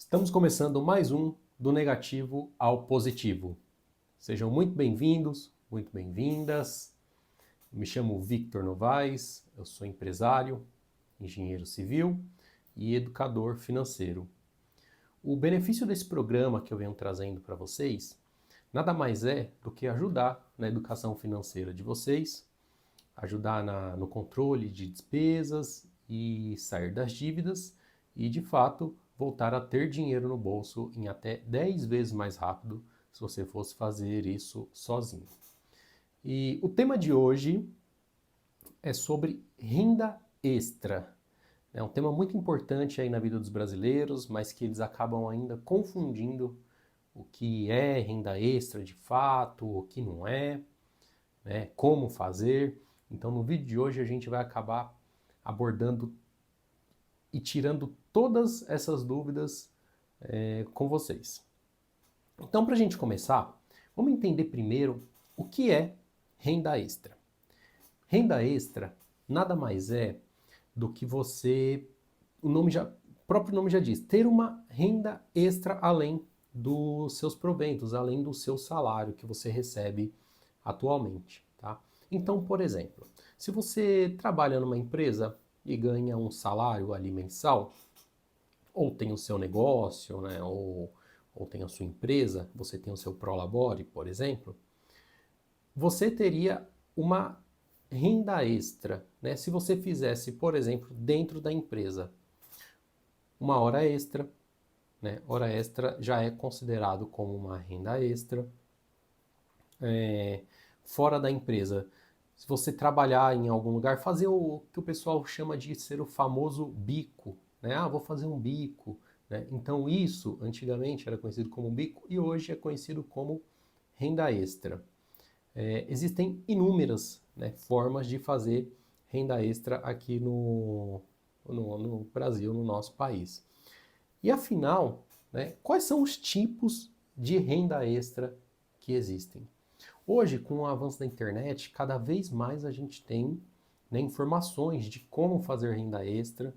Estamos começando mais um do negativo ao positivo. Sejam muito bem-vindos, muito bem-vindas. Me chamo Victor Novaes, eu sou empresário, engenheiro civil e educador financeiro. O benefício desse programa que eu venho trazendo para vocês nada mais é do que ajudar na educação financeira de vocês, ajudar no controle de despesas e sair das dívidas e, de fato, voltar a ter dinheiro no bolso em até 10 vezes mais rápido se você fosse fazer isso sozinho. E o tema de hoje é sobre renda extra. É um tema muito importante aí na vida dos brasileiros, mas que eles acabam ainda confundindo o que é renda extra de fato, o que não é, né? Como fazer. Então, no vídeo de hoje a gente vai acabar abordando e tirando todas essas dúvidas com vocês. Então, para a gente começar, vamos entender primeiro o que é renda extra. Renda extra nada mais é do que você, o próprio nome já diz, ter uma renda extra além dos seus proventos, além do seu salário que você recebe atualmente, tá? Então, por exemplo, se você trabalha numa empresa e ganha um salário ali mensal, ou tem o seu negócio, né, ou tem a sua empresa, você tem o seu Prolabore, por exemplo, você teria uma renda extra, né? Se você fizesse, por exemplo, dentro da empresa, uma hora extra, né? Hora extra já é considerado como uma renda extra. Fora da empresa, se você trabalhar em algum lugar, fazer o que o pessoal chama de ser o famoso bico, né? Ah, vou fazer um bico, né? Então isso antigamente era conhecido como bico e hoje é conhecido como renda extra. Existem inúmeras, né, formas de fazer renda extra aqui no Brasil, no nosso país. E afinal, né, quais são os tipos de renda extra que existem? Hoje, com o avanço da internet, cada vez mais a gente tem, né, informações de como fazer renda extra,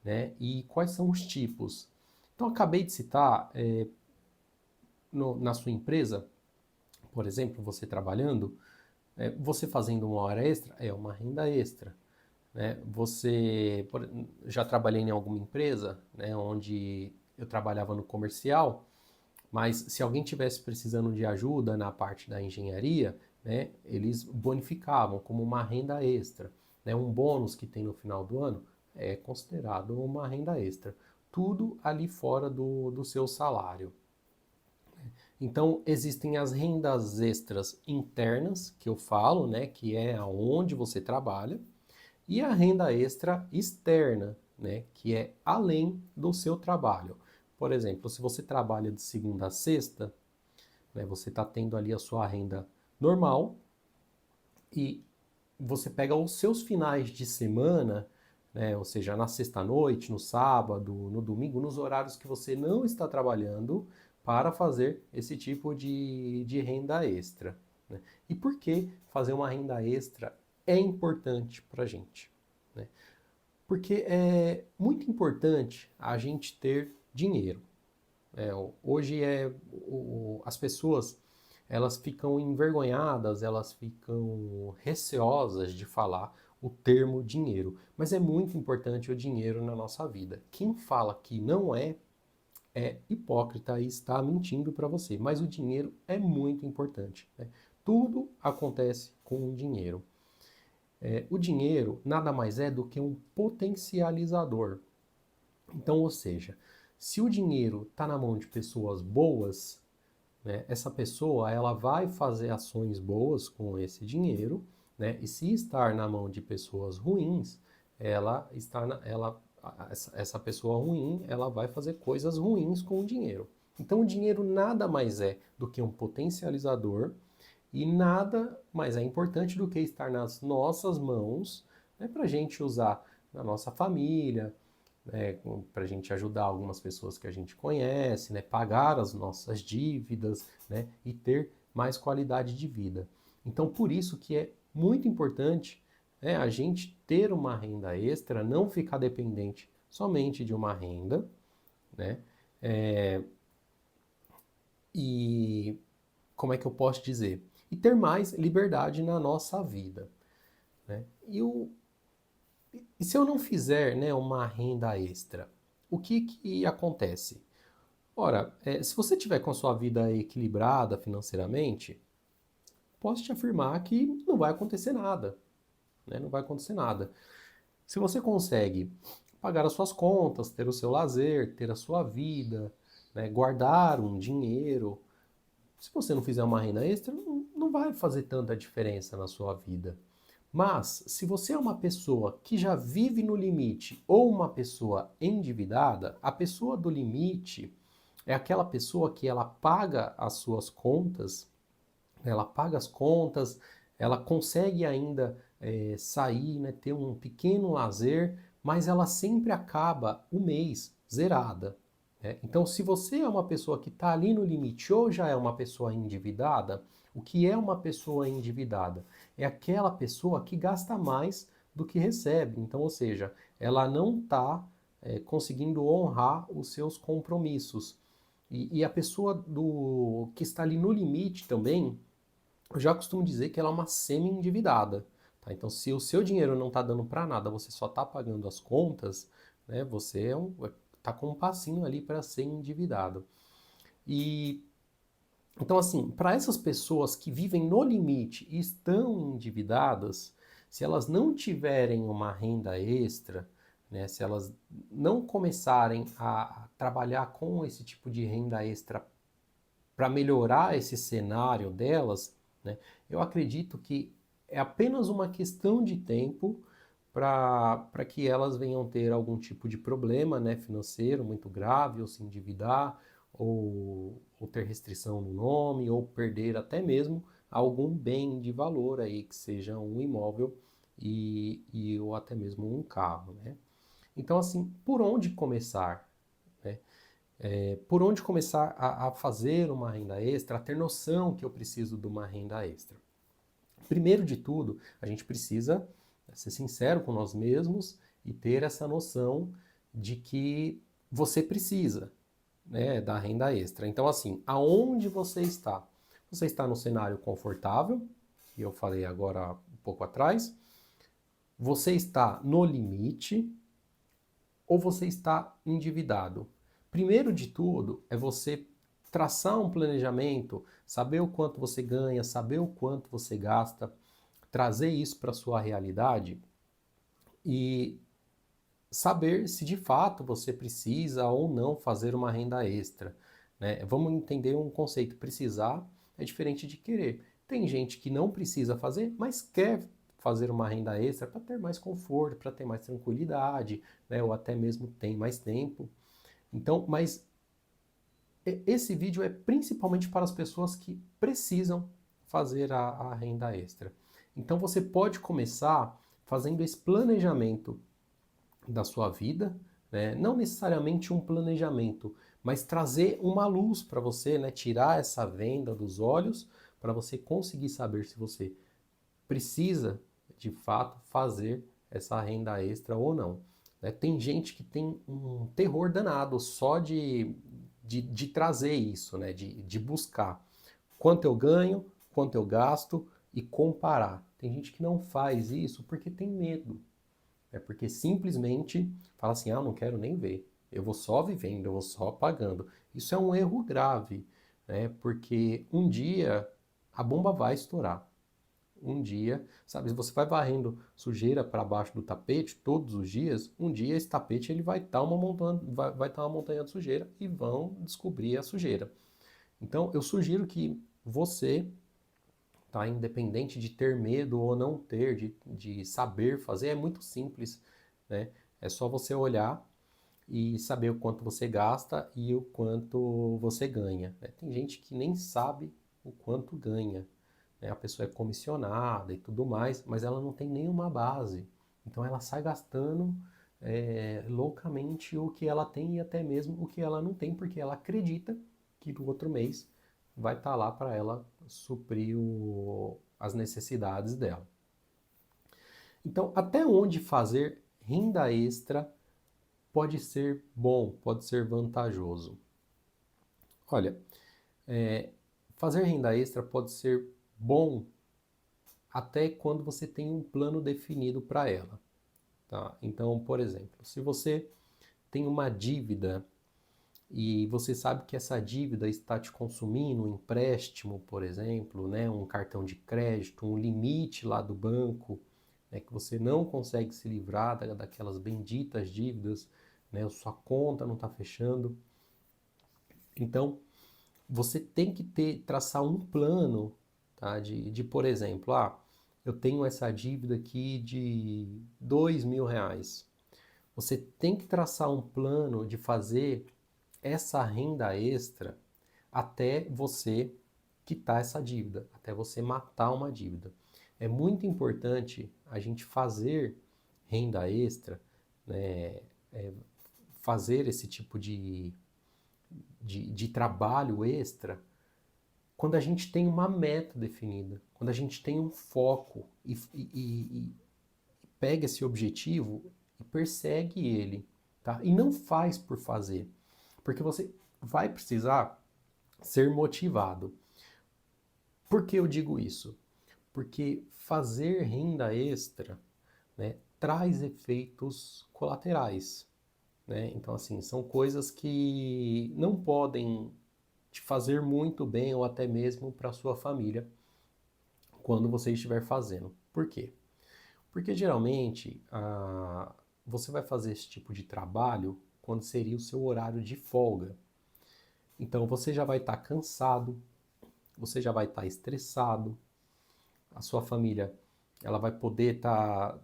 né, e quais são os tipos. Então, acabei de citar, na sua empresa, por exemplo, você trabalhando, você fazendo uma hora extra é uma renda extra. Né? Já trabalhei em alguma empresa, né, onde eu trabalhava no comercial, mas se alguém tivesse precisando de ajuda na parte da engenharia, né, eles bonificavam como uma renda extra. Né? Um bônus que tem no final do ano é considerado uma renda extra. Tudo ali fora do seu salário. Então, existem as rendas extras internas, que eu falo, né, que é aonde você trabalha, e a renda extra externa, né, que é além do seu trabalho. Por exemplo, se você trabalha de segunda a sexta, né, você está tendo ali a sua renda normal e você pega os seus finais de semana, né, ou seja, na sexta-noite, no sábado, no domingo, nos horários que você não está trabalhando, para fazer esse tipo de renda extra. Né? E por que fazer uma renda extra é importante para a gente? Né? Porque é muito importante a gente ter dinheiro. É, hoje as pessoas elas ficam envergonhadas, elas ficam receosas de falar o termo dinheiro, mas é muito importante o dinheiro na nossa vida. Quem fala que não é hipócrita e está mentindo para você, mas o dinheiro é muito importante. Né? Tudo acontece com o dinheiro. O dinheiro nada mais é do que um potencializador. Então, ou seja, se o dinheiro está na mão de pessoas boas, né, essa pessoa ela vai fazer ações boas com esse dinheiro, né, e se estar na mão de pessoas ruins, essa pessoa ruim ela vai fazer coisas ruins com o dinheiro. Então, o dinheiro nada mais é do que um potencializador e nada mais é importante do que estar nas nossas mãos, né, para a gente usar na nossa família, né, para a gente ajudar algumas pessoas que a gente conhece, né, pagar as nossas dívidas, né, e ter mais qualidade de vida. Então, por isso que é muito importante, né, a gente ter uma renda extra, não ficar dependente somente de uma renda, né, E como é que eu posso dizer? E ter mais liberdade na nossa vida, né? E se eu não fizer, né, uma renda extra, o que que acontece? Ora, se você tiver com a sua vida equilibrada financeiramente, posso te afirmar que não vai acontecer nada, né? Não vai acontecer nada. Se você consegue pagar as suas contas, ter o seu lazer, ter a sua vida, né, guardar um dinheiro, se você não fizer uma renda extra, não vai fazer tanta diferença na sua vida. Mas, se você é uma pessoa que já vive no limite ou uma pessoa endividada, a pessoa do limite é aquela pessoa que ela paga as suas contas, ela paga as contas, ela consegue ainda sair, né, ter um pequeno lazer, mas ela sempre acaba o mês zerada. Né? Então, se você é uma pessoa que está ali no limite ou já é uma pessoa endividada, o que é uma pessoa endividada? É aquela pessoa que gasta mais do que recebe. Então, ou seja, ela não está conseguindo honrar os seus compromissos. E a pessoa que está ali no limite também, eu já costumo dizer que ela é uma semi-endividada. Tá? Então, se o seu dinheiro não está dando para nada, você só está pagando as contas, né, você tá com um passinho ali para ser endividado. E então, assim, para essas pessoas que vivem no limite e estão endividadas, se elas não tiverem uma renda extra, né, se elas não começarem a trabalhar com esse tipo de renda extra para melhorar esse cenário delas, né, eu acredito que é apenas uma questão de tempo para que elas venham ter algum tipo de problema, né, financeiro muito grave, ou se endividar, ou ter restrição no nome, ou perder até mesmo algum bem de valor aí, que seja um imóvel ou até mesmo um carro, né? Então, assim, por onde começar? Né? Por onde começar a fazer uma renda extra, a ter noção que eu preciso de uma renda extra? Primeiro de tudo, a gente precisa ser sincero com nós mesmos e ter essa noção de que você precisa, né, da renda extra. Então, assim, aonde você está? Você está no cenário confortável, que eu falei agora um pouco atrás, você está no limite ou você está endividado? Primeiro de tudo é você traçar um planejamento, saber o quanto você ganha, saber o quanto você gasta, trazer isso para a sua realidade e saber se de fato você precisa ou não fazer uma renda extra. Né? Vamos entender um conceito: precisar é diferente de querer. Tem gente que não precisa fazer, mas quer fazer uma renda extra para ter mais conforto, para ter mais tranquilidade, né? Ou até mesmo tem mais tempo. Então, mas esse vídeo é principalmente para as pessoas que precisam fazer a renda extra. Então você pode começar fazendo esse planejamento da sua vida, né? Não necessariamente um planejamento, mas trazer uma luz para você, né? Tirar essa venda dos olhos para você conseguir saber se você precisa de fato fazer essa renda extra ou não. Né? Tem gente que tem um terror danado só de trazer isso, né? De buscar quanto eu ganho, quanto eu gasto e comparar. Tem gente que não faz isso porque tem medo. É porque simplesmente fala assim: ah, eu não quero nem ver. Eu vou só vivendo, eu vou só pagando. Isso é um erro grave, né? Porque um dia a bomba vai estourar. Um dia, sabe, se você vai varrendo sujeira para baixo do tapete todos os dias, um dia esse tapete ele vai estar uma montanha, vai estar uma montanha de sujeira e vão descobrir a sujeira. Então, eu sugiro que você, tá, independente de ter medo ou não ter, de saber fazer, é muito simples, né? É só você olhar e saber o quanto você gasta e o quanto você ganha. Né? Tem gente que nem sabe o quanto ganha. Né? A pessoa é comissionada e tudo mais, mas ela não tem nenhuma base. Então ela sai gastando loucamente o que ela tem e até mesmo o que ela não tem, porque ela acredita que no outro mês vai estar lá para ela suprir as necessidades dela. Então, até onde fazer renda extra pode ser bom, pode ser vantajoso. Olha, é, fazer renda extra pode ser bom até quando você tem um plano definido para ela, tá? Então, por exemplo, se você tem uma dívida e você sabe que essa dívida está te consumindo, um empréstimo, por exemplo, né, um cartão de crédito, um limite lá do banco, né, que você não consegue se livrar daquelas benditas dívidas, né, sua conta não está fechando. Então, você tem que traçar um plano, tá, por exemplo, eu tenho essa dívida aqui de R$ 2.000. Você tem que traçar um plano de fazer essa renda extra até você quitar essa dívida, até você matar uma dívida. É muito importante a gente fazer renda extra, né, fazer esse tipo de trabalho extra quando a gente tem uma meta definida, quando a gente tem um foco e pega esse objetivo e persegue ele, tá? E não faz por fazer, porque você vai precisar ser motivado. Por que eu digo isso? Porque fazer renda extra, né, traz efeitos colaterais, né? Então, assim, são coisas que não podem te fazer muito bem ou até mesmo para sua família quando você estiver fazendo. Por quê? Porque geralmente você vai fazer esse tipo de trabalho quando seria o seu horário de folga. Então você já vai estar cansado, você já vai estar estressado, a sua família ela vai poder tá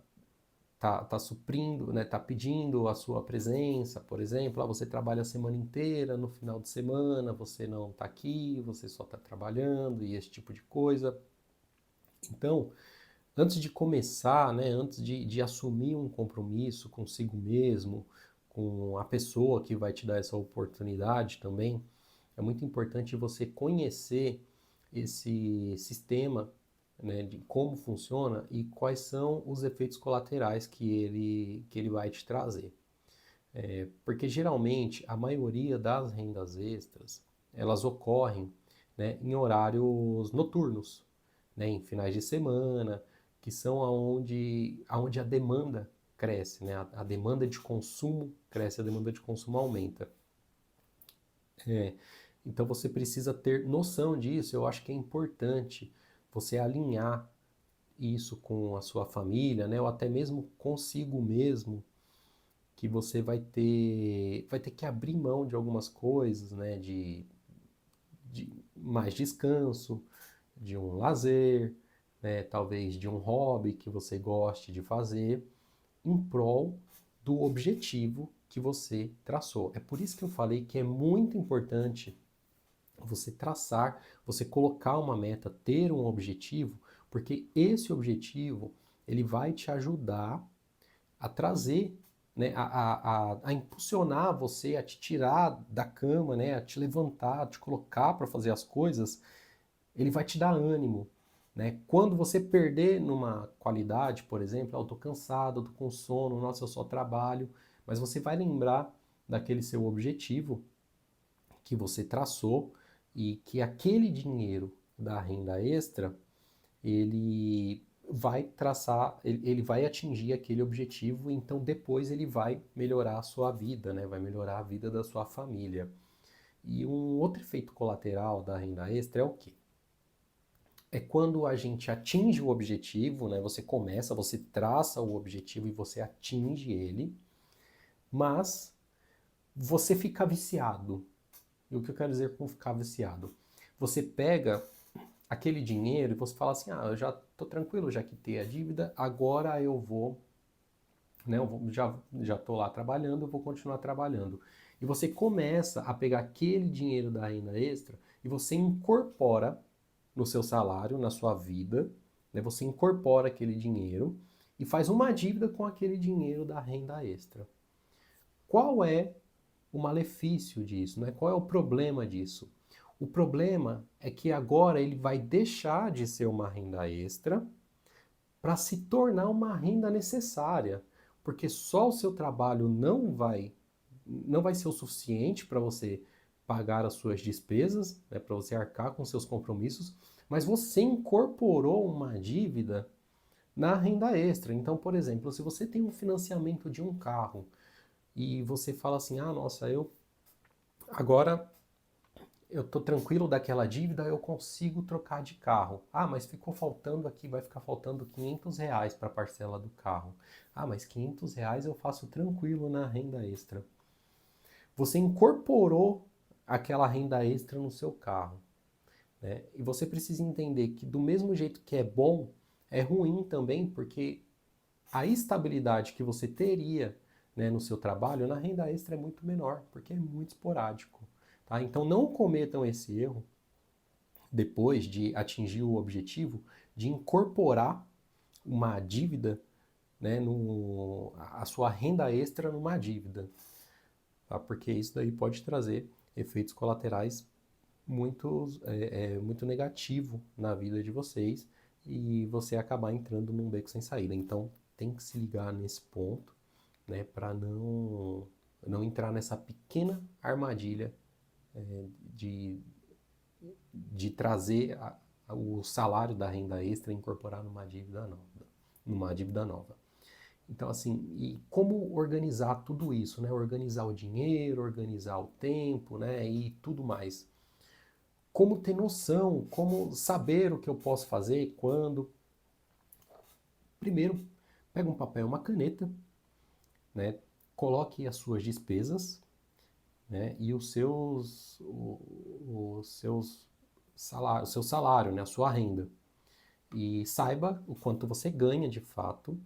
suprindo, né, tá pedindo a sua presença, por exemplo, você trabalha a semana inteira, no final de semana você não está aqui, você só está trabalhando e esse tipo de coisa. Então, antes de começar, né, antes de assumir um compromisso consigo mesmo, com a pessoa que vai te dar essa oportunidade também, é muito importante você conhecer esse sistema, né, de como funciona e quais são os efeitos colaterais que ele vai te trazer. Porque geralmente a maioria das rendas extras, elas ocorrem, né, em horários noturnos, né, em finais de semana, que são aonde a demanda cresce, né, a demanda de consumo cresce, a demanda de consumo aumenta. É, então você precisa ter noção disso, eu acho que é importante você alinhar isso com a sua família, né, ou até mesmo consigo mesmo, que você vai ter que abrir mão de algumas coisas, né, de mais descanso, de um lazer, né, talvez de um hobby que você goste de fazer, em prol do objetivo que você traçou. É por isso que eu falei que é muito importante você traçar, você colocar uma meta, ter um objetivo, porque esse objetivo ele vai te ajudar a trazer, né, a impulsionar você, a te tirar da cama, né, a te levantar, a te colocar para fazer as coisas, ele vai te dar ânimo. Né? Quando você perder numa qualidade, por exemplo, eu estou cansado, eu estou com sono, nossa, eu só trabalho, mas você vai lembrar daquele seu objetivo que você traçou e que aquele dinheiro da renda extra, ele vai traçar, ele vai atingir aquele objetivo, então depois ele vai melhorar a sua vida, né? Vai melhorar a vida da sua família. E um outro efeito colateral da renda extra é o quê? É quando a gente atinge o objetivo, né? Você começa, você traça o objetivo e você atinge ele, mas você fica viciado. E o que eu quero dizer com ficar viciado? Você pega aquele dinheiro e você fala assim, eu já tô tranquilo, já quitei a dívida, agora eu vou, né, já tô lá trabalhando, eu vou continuar trabalhando. E você começa a pegar aquele dinheiro da renda extra e você incorpora no seu salário, na sua vida, né, você incorpora aquele dinheiro e faz uma dívida com aquele dinheiro da renda extra. Qual é o malefício disso, né? Qual é o problema disso? O problema é que agora ele vai deixar de ser uma renda extra para se tornar uma renda necessária, porque só o seu trabalho não vai ser o suficiente para você pagar as suas despesas, né, para você arcar com seus compromissos, mas você incorporou uma dívida na renda extra. Então, por exemplo, se você tem um financiamento de um carro e você fala assim, ah, nossa, agora eu tô tranquilo daquela dívida, eu consigo trocar de carro. Ah, mas ficou faltando aqui, vai ficar faltando R$ 500 para a parcela do carro. Ah, mas R$ 500 eu faço tranquilo na renda extra. Você incorporou aquela renda extra no seu carro, né? E você precisa entender que do mesmo jeito que é bom, é ruim também, porque a estabilidade que você teria, né, no seu trabalho, na renda extra é muito menor, porque é muito esporádico. Tá? Então não cometam esse erro, depois de atingir o objetivo, de incorporar uma dívida, né, a sua renda extra numa dívida. Tá? Porque isso daí pode trazer efeitos colaterais muito negativo na vida de vocês e você acabar entrando num beco sem saída. Então tem que se ligar nesse ponto, né, para não entrar nessa pequena armadilha de, de trazer o salário da renda extra e incorporar numa dívida nova. Numa dívida nova. Então, assim, e como organizar tudo isso, né? Organizar o dinheiro, organizar o tempo, né? E tudo mais. Como ter noção, como saber o que eu posso fazer, quando. Primeiro, pega um papel e uma caneta, né? Coloque as suas despesas, né? E o seu salário, né? A sua renda. E saiba o quanto você ganha de fato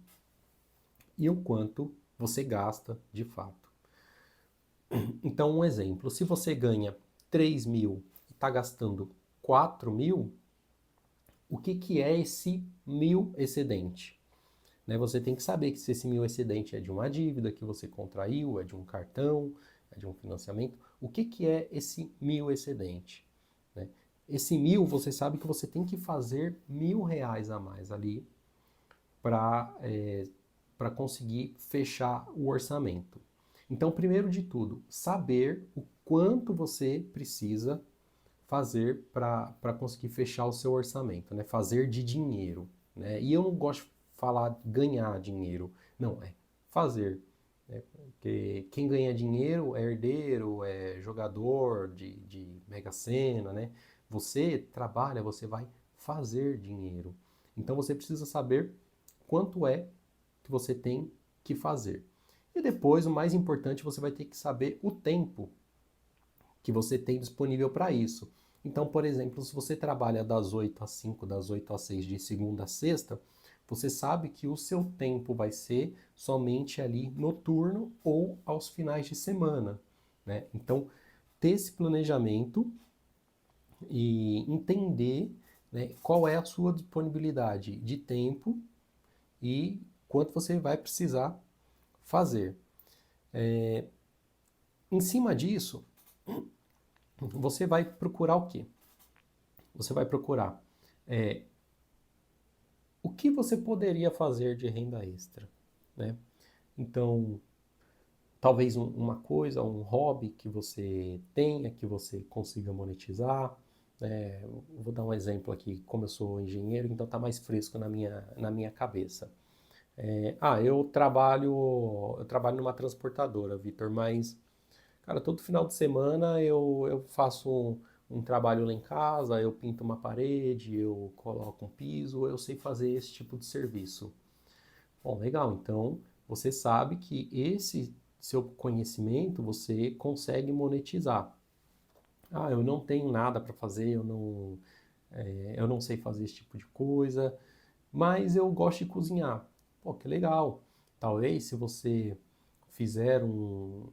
e o quanto você gasta de fato. Então, um exemplo, se você ganha 3.000 e está gastando 4.000, o que é esse 1.000 excedente? Né, você tem que saber que se esse 1.000 excedente é de uma dívida que você contraiu, é de um cartão, é de um financiamento, o que é esse 1.000 excedente? Né? Esse 1.000, você sabe que você tem que fazer R$ 1.000 a mais ali para conseguir fechar o orçamento. Então, primeiro de tudo, saber o quanto você precisa fazer para conseguir fechar o seu orçamento, né? Fazer de dinheiro, né? E eu não gosto de falar ganhar dinheiro, não, é fazer. Né? Porque quem ganha dinheiro é herdeiro, é jogador de Mega Sena, né? Você trabalha, você vai fazer dinheiro. Então você precisa saber quanto é que você tem que fazer. E depois, o mais importante, você vai ter que saber o tempo que você tem disponível para isso. Então, por exemplo, se você trabalha das 8 às 5, das 8 às 6, de segunda a sexta, você sabe que o seu tempo vai ser somente ali noturno ou aos finais de semana. Né? Então, ter esse planejamento e entender, né, qual é a sua disponibilidade de tempo e quanto você vai precisar fazer. Em cima disso, você vai procurar o quê? Você vai procurar o que você poderia fazer de renda extra, né? Então, talvez uma coisa, um hobby que você tenha, que você consiga monetizar. Vou dar um exemplo aqui, como eu sou engenheiro, então está mais fresco na minha cabeça. Eu trabalho numa transportadora, Vitor, mas, cara, todo final de semana eu faço um trabalho lá em casa, eu pinto uma parede, eu coloco um piso, eu sei fazer esse tipo de serviço. Bom, legal, então você sabe que esse seu conhecimento você consegue monetizar. Ah, eu não tenho nada para fazer, eu não sei fazer esse tipo de coisa, mas eu gosto de cozinhar. Pô, que legal. Talvez se você fizer um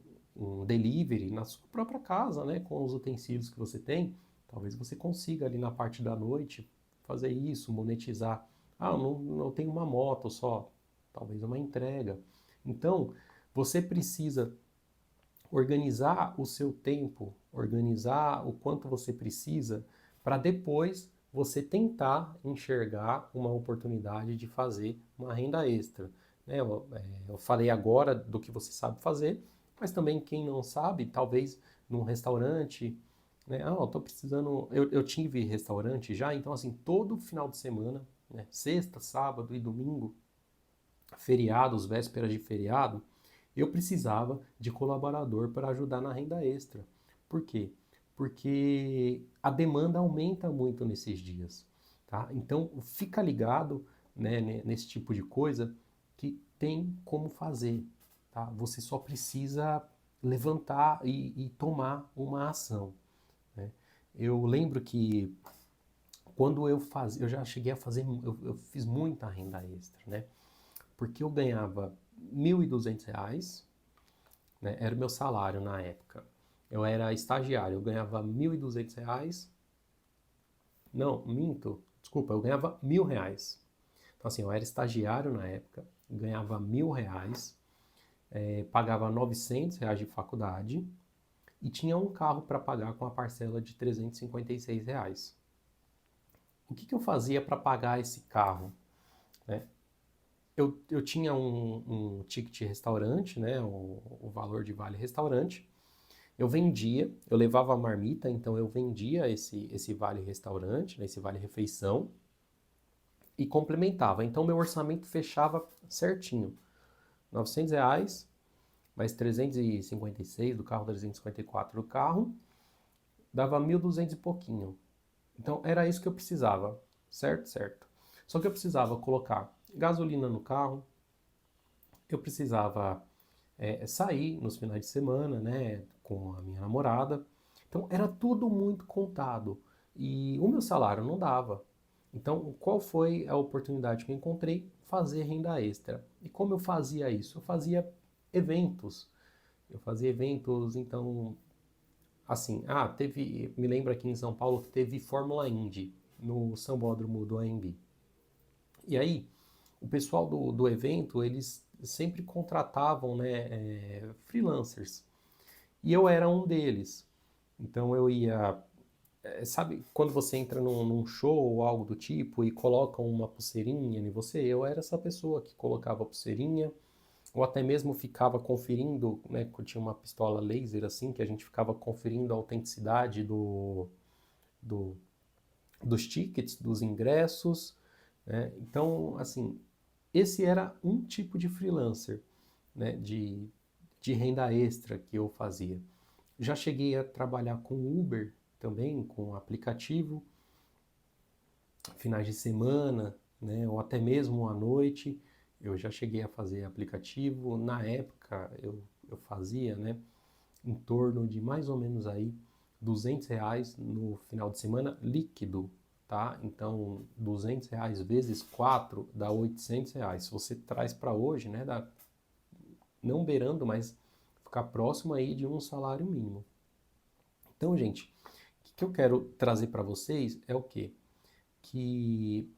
delivery na sua própria casa, né, com os utensílios que você tem, talvez você consiga ali na parte da noite fazer isso, monetizar. Ah, eu não tenho uma moto só, talvez uma entrega. Então, você precisa organizar o seu tempo, organizar o quanto você precisa para depois você tentar enxergar uma oportunidade de fazer uma renda extra. Né? Eu falei agora do que você sabe fazer, Mas também quem não sabe, talvez num restaurante, né? Ah, eu tô precisando. Eu tive restaurante já, então assim, todo final de semana, né? Sexta, sábado e domingo, feriados, vésperas de feriado, eu precisava de colaborador para ajudar na renda extra. Por quê? Porque a demanda aumenta muito nesses dias, tá? Então fica ligado, né, nesse tipo de coisa que tem como fazer, tá? Você só precisa levantar e tomar uma ação, né? Eu lembro que quando eu já cheguei a fazer, eu fiz muita renda extra, né? Porque eu ganhava R$ 1.200, né? Era o meu salário na época. Eu era estagiário, eu ganhava R$ 1.200. Não, minto, desculpa, eu ganhava R$ 1.000. Então assim, eu era estagiário na época, ganhava R$ 1.000, pagava R$ 900 de faculdade e tinha um carro para pagar com a parcela de R$ 356. O que eu fazia para pagar esse carro, né? Eu tinha um ticket restaurante, né, o valor de vale restaurante. Eu vendia, eu levava a marmita, então eu vendia esse vale restaurante, né, esse vale refeição, e complementava. Então meu orçamento fechava certinho. R$ 900, mais 356 do carro, 354 do carro, dava 1.200 e pouquinho. Então era isso que eu precisava, certo? Certo. Só que eu precisava colocar gasolina no carro, eu precisava sair nos finais de semana, né, com a minha namorada. Então era tudo muito contado e o meu salário não dava. Então, qual foi a oportunidade que eu encontrei? Fazer renda extra. E como eu fazia isso? Eu fazia eventos. Eu fazia eventos, então, assim, me lembro aqui em São Paulo que teve Fórmula Indy no Sambódromo do AMB. E aí, o pessoal do evento, eles sempre contratavam, né, freelancers. E eu era um deles. Então eu ia. Sabe quando você entra num show ou algo do tipo e colocam uma pulseirinha em você? Eu era essa pessoa que colocava a pulseirinha, ou até mesmo ficava conferindo, né? Tinha uma pistola laser assim, que a gente ficava conferindo a autenticidade do, dos tickets, dos ingressos, né? Então, assim, esse era um tipo de freelancer, né? De renda extra que eu fazia. Já cheguei a trabalhar com Uber também, com aplicativo, finais de semana, né, ou até mesmo à noite. Eu já cheguei a fazer aplicativo. Na época eu fazia, né, em torno de mais ou menos aí R$ 200 no final de semana líquido, tá? Então R$ 200 vezes 4 dá R$ 800. Se você traz para hoje, né, dá não beirando, mas ficar próximo aí de um salário mínimo. Então, gente, o que eu quero trazer para vocês é o quê? Que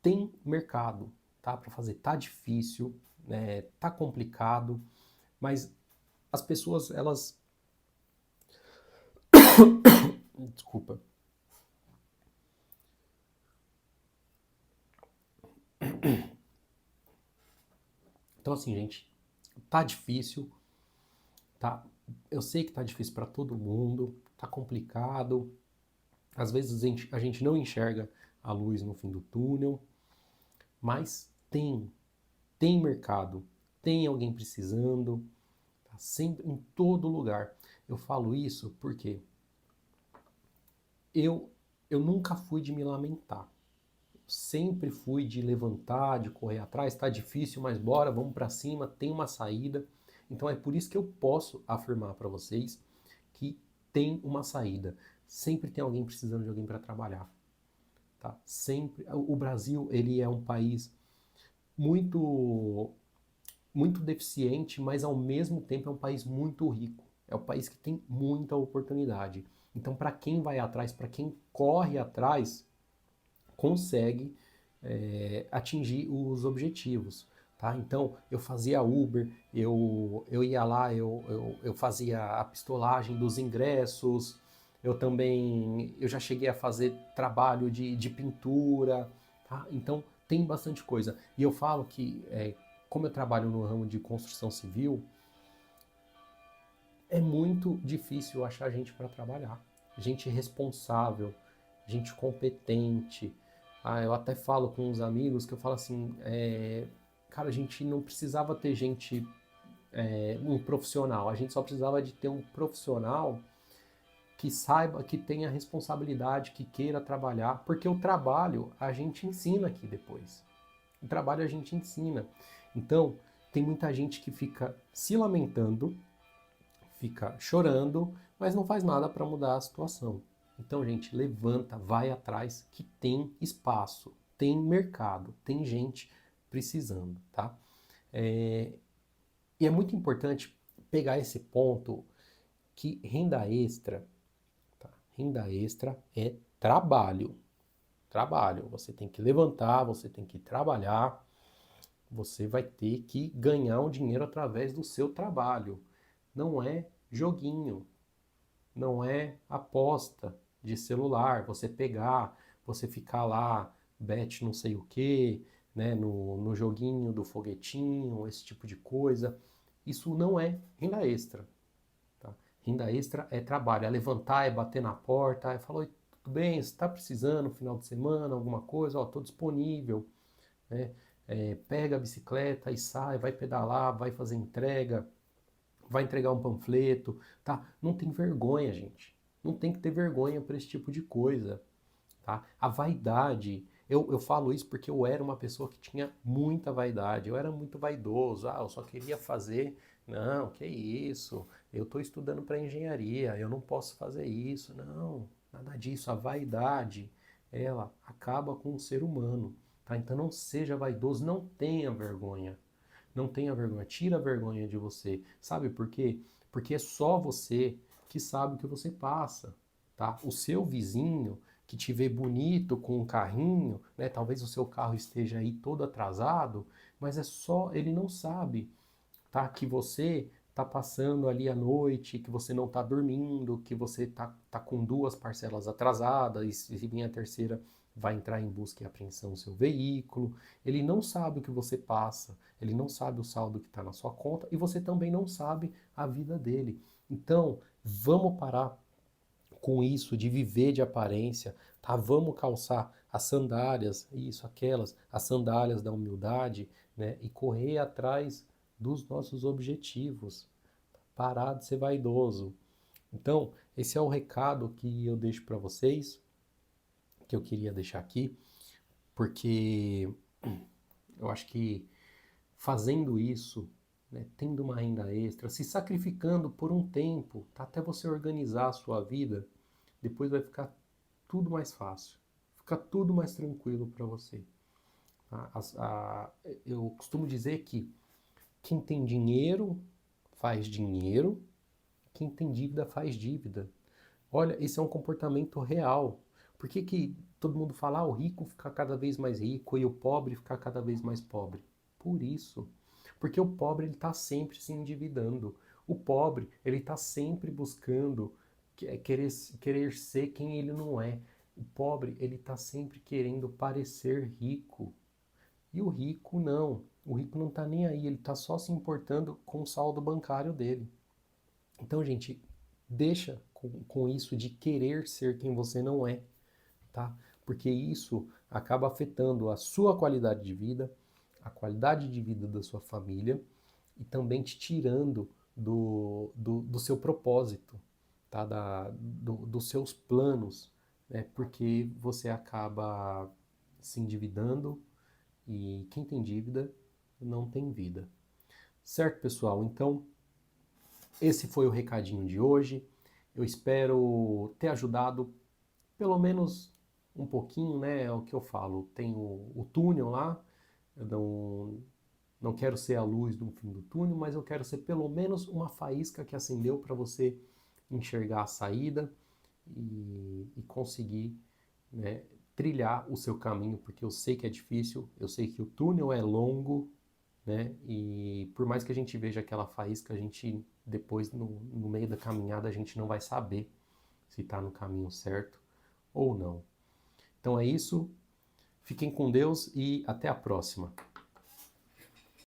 tem mercado, tá? Para fazer. Tá difícil, né? Tá complicado, mas as pessoas, elas... Desculpa. Então, assim, gente, tá difícil, tá? Eu sei que tá difícil para todo mundo, tá complicado. Às vezes a gente não enxerga a luz no fim do túnel, mas tem mercado, tem alguém precisando, tá sempre em todo lugar. Eu falo isso porque eu, eu nunca fui de me lamentar. Sempre fui de levantar, de correr atrás. Tá difícil, mas bora, vamos para cima, tem uma saída. Então é por isso que eu posso afirmar para vocês que tem uma saída. Sempre tem alguém precisando de alguém para trabalhar, tá? Sempre. O Brasil, ele é um país muito muito deficiente, mas ao mesmo tempo é um país muito rico. É um país que tem muita oportunidade. Então, para quem vai atrás, para quem corre atrás, consegue atingir os objetivos. Tá? Então, eu fazia Uber, eu ia lá, eu fazia a pistolagem dos ingressos, eu já cheguei a fazer trabalho de pintura, tá? Então tem bastante coisa. E eu falo que como eu trabalho no ramo de construção civil, é muito difícil achar gente para trabalhar. Gente responsável, gente competente. Eu até falo com uns amigos que eu falo assim, cara, a gente não precisava ter gente, um profissional, a gente só precisava de ter um profissional que saiba, que tenha responsabilidade, que queira trabalhar, porque o trabalho a gente ensina aqui depois. O trabalho a gente ensina. Então, tem muita gente que fica se lamentando, fica chorando, mas não faz nada para mudar a situação. Então, gente, levanta, vai atrás, que tem espaço, tem mercado, tem gente precisando, tá? E é muito importante pegar esse ponto que renda extra, tá? Renda extra é trabalho. Trabalho. Você tem que levantar, você tem que trabalhar, você vai ter que ganhar um dinheiro através do seu trabalho. Não é joguinho, não é aposta de celular, você pegar, você ficar lá, bet não sei o que, né, no joguinho do foguetinho, esse tipo de coisa. Isso não é renda extra. Tá? Renda extra é trabalho, é levantar, é bater na porta, é falar, tudo bem, você está precisando no final de semana, alguma coisa, estou disponível, né? Pega a bicicleta e sai, vai pedalar, vai fazer entrega, vai entregar um panfleto, tá? Não tem vergonha, gente. Não tem que ter vergonha para esse tipo de coisa, tá? A vaidade, eu falo isso porque eu era uma pessoa que tinha muita vaidade, eu era muito vaidoso, eu só queria fazer, não, que isso, eu estou estudando para engenharia, eu não posso fazer isso, não, nada disso, a vaidade, ela acaba com o ser humano, tá? Então não seja vaidoso, não tenha vergonha, não tenha vergonha, tira a vergonha de você. Sabe por quê? Porque é só você que sabe o que você passa, tá? O seu vizinho que te vê bonito com um carrinho, né? Talvez o seu carro esteja aí todo atrasado, mas é só ele não sabe, tá? Que você tá passando ali à noite, que você não tá dormindo, que você tá com duas parcelas atrasadas, e se vir a terceira vai entrar em busca e apreensão do seu veículo. Ele não sabe o que você passa, ele não sabe o saldo que está na sua conta e você também não sabe a vida dele. Então, vamos parar com isso de viver de aparência, tá? Vamos calçar as sandálias, isso, aquelas, as sandálias da humildade, né? E correr atrás dos nossos objetivos. Parar de ser vaidoso. Então, esse é o recado que eu deixo para vocês, que eu queria deixar aqui, porque eu acho que fazendo isso, né, tendo uma renda extra, se sacrificando por um tempo, tá? Até você organizar a sua vida, depois vai ficar tudo mais fácil, fica tudo mais tranquilo para você. Tá? Eu costumo dizer que quem tem dinheiro faz dinheiro, quem tem dívida faz dívida. Olha, esse é um comportamento real. Por que que todo mundo fala, o rico fica cada vez mais rico e o pobre fica cada vez mais pobre? Por isso. Porque o pobre ele está sempre se endividando. O pobre ele está sempre buscando querer ser quem ele não é. O pobre ele está sempre querendo parecer rico. E o rico não. O rico não está nem aí. Ele está só se importando com o saldo bancário dele. Então, gente, deixa com isso de querer ser quem você não é, tá? Porque isso acaba afetando a sua qualidade de vida, a qualidade de vida da sua família e também te tirando do seu propósito, tá? Dos seus planos, né? Porque você acaba se endividando e quem tem dívida não tem vida. Certo, pessoal? Então, esse foi o recadinho de hoje. Eu espero ter ajudado pelo menos um pouquinho, né? É o que eu falo. Tem o túnel lá. Eu não quero ser a luz no fim do túnel, mas eu quero ser pelo menos uma faísca que acendeu para você enxergar a saída e conseguir, né, trilhar o seu caminho, porque eu sei que é difícil, eu sei que o túnel é longo, né? E por mais que a gente veja aquela faísca, a gente depois no meio da caminhada a gente não vai saber se está no caminho certo ou não. Então é isso. Fiquem com Deus e até a próxima.